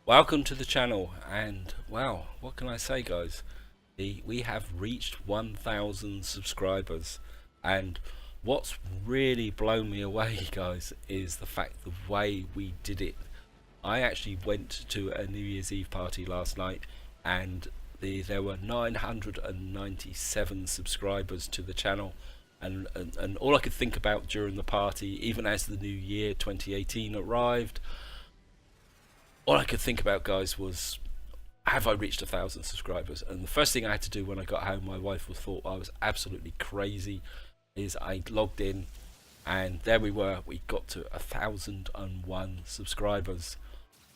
Welcome to the channel, and wow, what can I say, guys? We have reached 1,000 subscribers, and what's really blown me away, guys, is the fact the way we did it. I actually went to a New Year's Eve party last night, and there were 997 subscribers to the channel. And all I could think about during the party, even as the new year 2018 arrived, all I could think about, guys, was have I reached 1,000 subscribers? And the first thing I had to do when I got home, my wife thought I was absolutely crazy, is I logged in, and there we were. We got to 1,001 subscribers,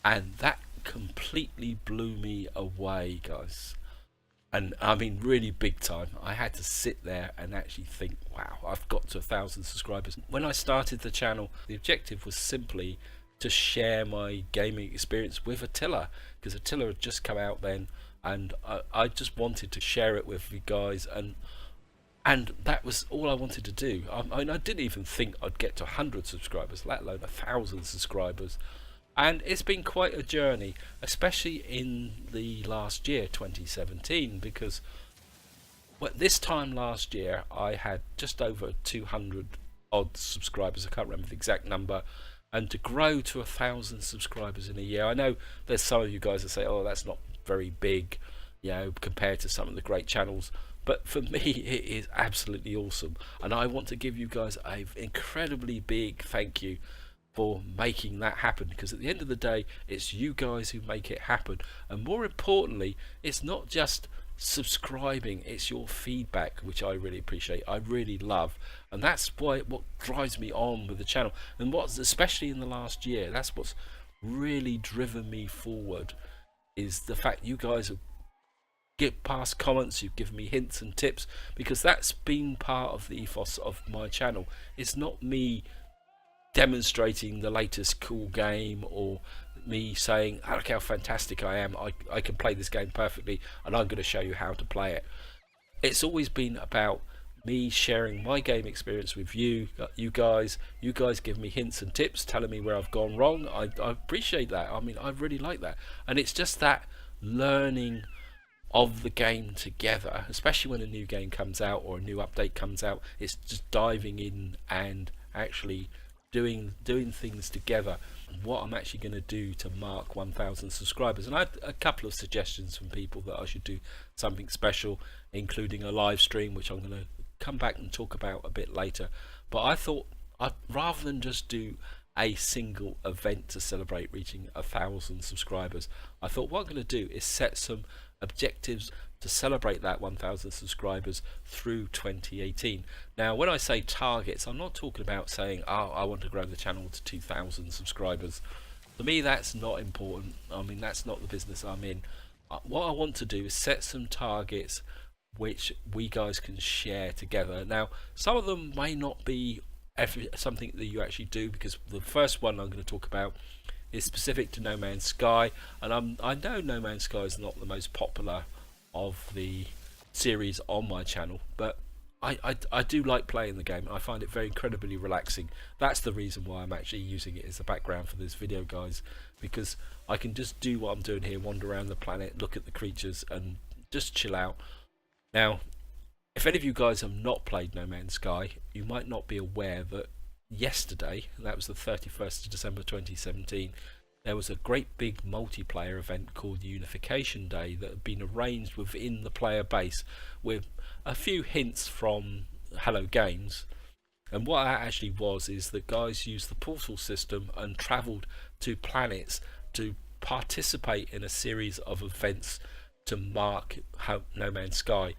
and that completely blew me away, guys. And I mean, really big time. I had to sit there and actually think, wow, I've got to 1,000 subscribers. When I started the channel, the objective was simply to share my gaming experience with Attila, because Attila had just come out then, and I just wanted to share it with you guys, and that was all I wanted to do. I mean, I didn't even think I'd get to 100 subscribers, let alone 1,000 subscribers. And it's been quite a journey, especially in the last year, 2017, because this time last year I had just over 200 odd subscribers. I can't remember the exact number. And to grow to 1,000 subscribers in a year, I know there's some of you guys that say, "Oh, that's not very big," compared to some of the great channels. But for me, it is absolutely awesome, and I want to give you guys an incredibly big thank you for making that happen, because at the end of the day, it's you guys who make it happen. And more importantly, it's not just subscribing, it's your feedback, which I really appreciate, I really love. And that's what drives me on with the channel, and what's especially in the last year, that's what's really driven me forward, is the fact you guys have get past comments, you've given me hints and tips, because that's been part of the ethos of my channel. It's not me demonstrating the latest cool game, or me saying, "Oh, look how fantastic I am, I can play this game perfectly and I'm going to show you how to play it." It's always been about me sharing my game experience with you guys. You guys give me hints and tips, telling me where I've gone wrong. I appreciate that. I mean, I really like that. And it's just that learning of the game together, especially when a new game comes out or a new update comes out. It's just diving in and actually doing things together. What I'm actually going to do to mark 1,000 subscribers, and I had a couple of suggestions from people that I should do something special, including a live stream, which I'm going to come back and talk about a bit later. But I thought, rather than just do a single event to celebrate reaching 1,000 subscribers, I thought what I'm going to do is set some objectives to celebrate that 1,000 subscribers through 2018. Now, when I say targets, I'm not talking about saying, "Oh, I want to grow the channel to 2,000 subscribers." For me, that's not important. I mean, that's not the business I'm in. What I want to do is set some targets which we guys can share together. Now, some of them may not be something that you actually do, because the first one I'm going to talk about is specific to No Man's Sky, and I know No Man's Sky is not the most popular of the series on my channel, but I do like playing the game. I find it very incredibly relaxing. That's the reason why I'm actually using it as a background for this video, guys, because I can just do what I'm doing here, wander around the planet, look at the creatures, and just chill out. Now, if any of you guys have not played No Man's Sky, you might not be aware that yesterday, that was the 31st of December 2017, there was a great big multiplayer event called Unification Day that had been arranged within the player base, with a few hints from Hello Games. And what that actually was is that guys used the portal system and travelled to planets to participate in a series of events to mark No Man's Sky.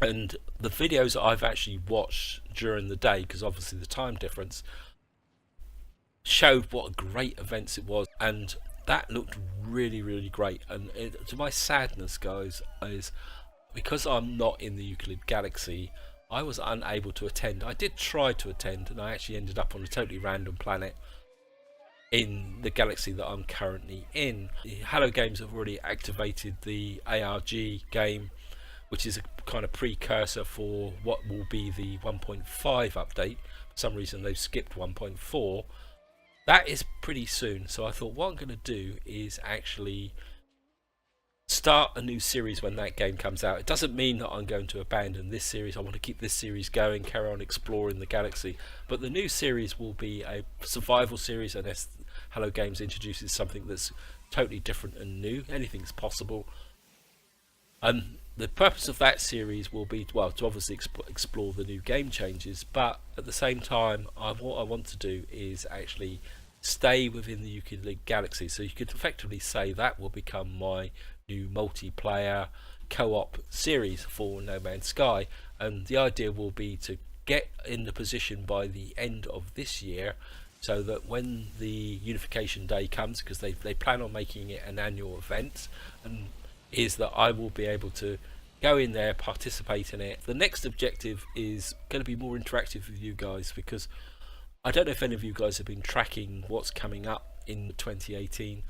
And the videos I've actually watched during the day, because obviously the time difference, showed what great events it was, and that looked really great. And to my sadness, guys, is because I'm not in the Euclid Galaxy, I was unable to attend. I did try to attend, and I actually ended up on a totally random planet in the galaxy that I'm currently in. Hello Games have already activated the ARG game, which is a kind of precursor for what will be the 1.5 update. For some reason they've skipped 1.4, that is pretty soon. So I thought what I'm going to do is actually start a new series when that game comes out. It doesn't mean that I'm going to abandon this series. I want to keep this series going, carry on exploring the galaxy. But the new series will be a survival series, unless Hello Games introduces something that's totally different and new. Anything's possible. The purpose of that series will be, well, to obviously explore the new game changes, but at the same time, what I want to do is actually stay within the Euclid League Galaxy. So you could effectively say that will become my new multiplayer co-op series for No Man's Sky, and the idea will be to get in the position by the end of this year, so that when the Unification Day comes, because they plan on making it an annual event, and is that I will be able to go in there, participate in it. The next objective is going to be more interactive with you guys, because I don't know if any of you guys have been tracking what's coming up in 2018.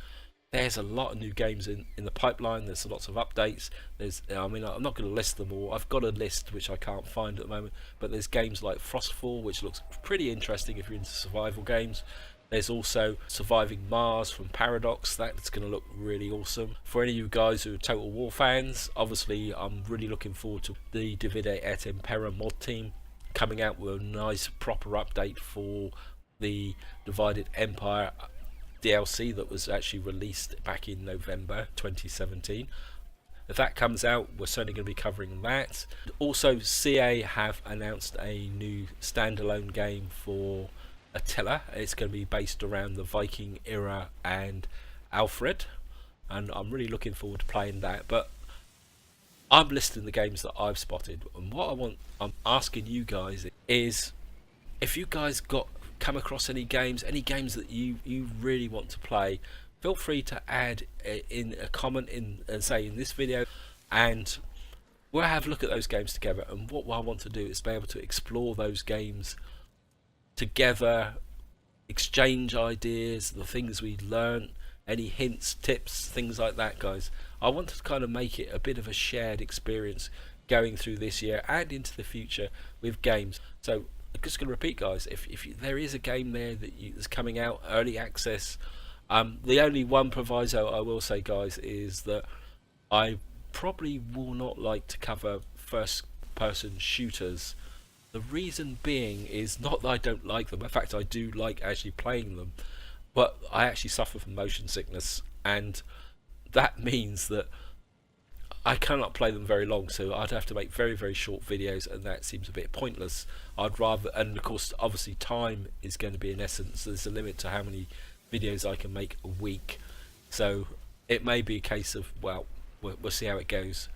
There's a lot of new games in the pipeline. There's lots of updates. I mean, I'm not going to list them all. I've got a list which I can't find at the moment, but there's games like Frostfall, which looks pretty interesting if you're into survival games. There's also Surviving Mars from Paradox. That's going to look really awesome. For any of you guys who are Total War fans, obviously I'm really looking forward to the Divide et Impera mod team coming out with a nice proper update for the Divided Empire DLC that was actually released back in November 2017. If that comes out, we're certainly going to be covering that. Also, CA have announced a new standalone game for Attila. It's going to be based around the Viking era and Alfred, and I'm really looking forward to playing that. But I'm listing the games that I've spotted, and what I'm asking you guys is, if you guys come across any games that you really want to play, feel free to add in a comment and say in this video, and we'll have a look at those games together. And what I want to do is be able to explore those games together, exchange ideas, the things we learned, any hints, tips, things like that, guys. I want to kind of make it a bit of a shared experience going through this year and into the future with games. So I'm just going to repeat, guys, if there is a game there that's coming out, early access, the only one proviso I will say, guys, is that I probably will not like to cover first person shooters. The reason being is not that I don't like them. In fact, I do like actually playing them, but I actually suffer from motion sickness, and that means that I cannot play them very long, so I'd have to make very, very short videos, and that seems a bit pointless. I'd rather, and of course, obviously time is going to be an essence. There's a limit to how many videos I can make a week, so it may be a case of, well, we'll see how it goes.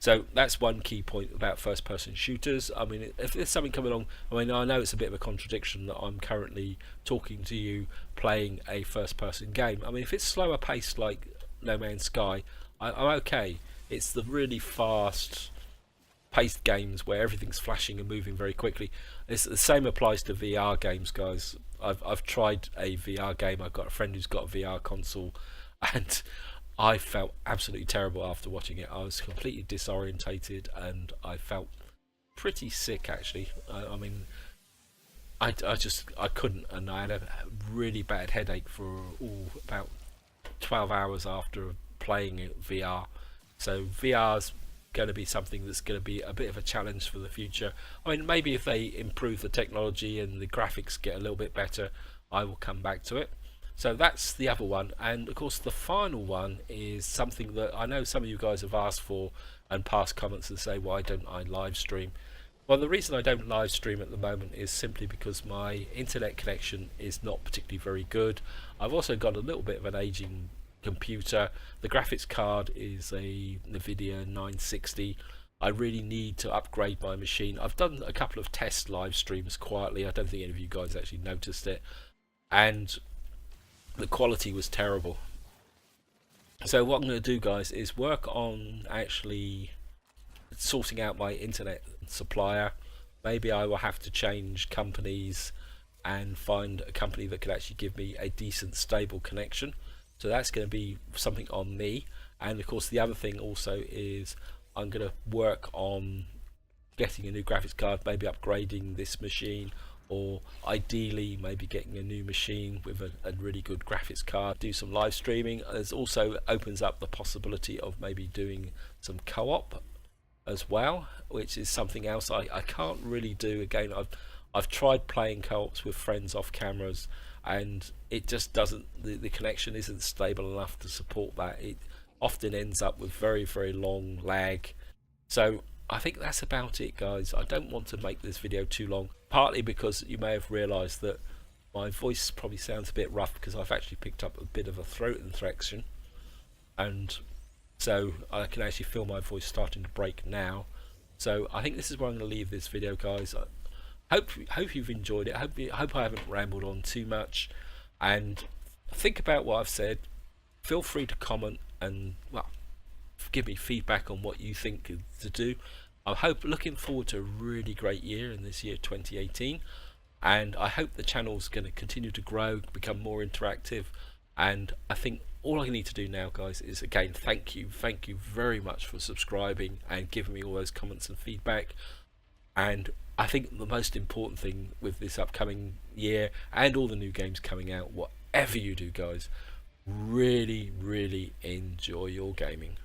So that's one key point about first person shooters. I mean, if there's something coming along, I mean, I know it's a bit of a contradiction that I'm currently talking to you playing a first person game. I mean, if it's slower paced like No Man's Sky, I'm okay. It's the really fast paced games where everything's flashing and moving very quickly. The same applies to VR games, guys. I've tried a VR game. I've got a friend who's got a VR console, and I felt absolutely terrible after watching it. I was completely disorientated, and I felt pretty sick, actually. I mean, I couldn't, and I had a really bad headache for about 12 hours after playing it VR. So VR's going to be something that's going to be a bit of a challenge for the future. I mean, maybe if they improve the technology and the graphics get a little bit better, I will come back to it. So that's the other one, and of course the final one is something that I know some of you guys have asked for and passed comments and say, why don't I live stream? Well, the reason I don't live stream at the moment is simply because my internet connection is not particularly very good. I've also got a little bit of an aging computer. The graphics card is a Nvidia 960. I really need to upgrade my machine. I've done a couple of test live streams quietly. I don't think any of you guys actually noticed it, and the quality was terrible. So what I'm going to do, guys, is work on actually sorting out my internet supplier. Maybe I will have to change companies and find a company that could actually give me a decent stable connection. So that's going to be something on me. And of course the other thing also is I'm going to work on getting a new graphics card, maybe upgrading this machine, or ideally maybe getting a new machine with a really good graphics card, do some live streaming. There's also opens up the possibility of maybe doing some co-op as well, which is something else I can't really do. Again, I've tried playing co-ops with friends off cameras, and it just doesn't, the connection isn't stable enough to support that. It often ends up with very, very long lag. So I think that's about it, guys. I don't want to make this video too long, partly because you may have realized that my voice probably sounds a bit rough because I've actually picked up a bit of a throat infection, and so I can actually feel my voice starting to break now. So I think this is where I'm going to leave this video, guys. I hope you've enjoyed it. Hope I haven't rambled on too much, and think about what I've said. Feel free to comment and, well, give me feedback on what you think to do. Looking forward to a really great year in this year 2018, and I hope the channel's going to continue to grow, become more interactive. And I think all I need to do now, guys, is again thank you very much for subscribing and giving me all those comments and feedback. And I think the most important thing with this upcoming year and all the new games coming out, whatever you do, guys, really enjoy your gaming.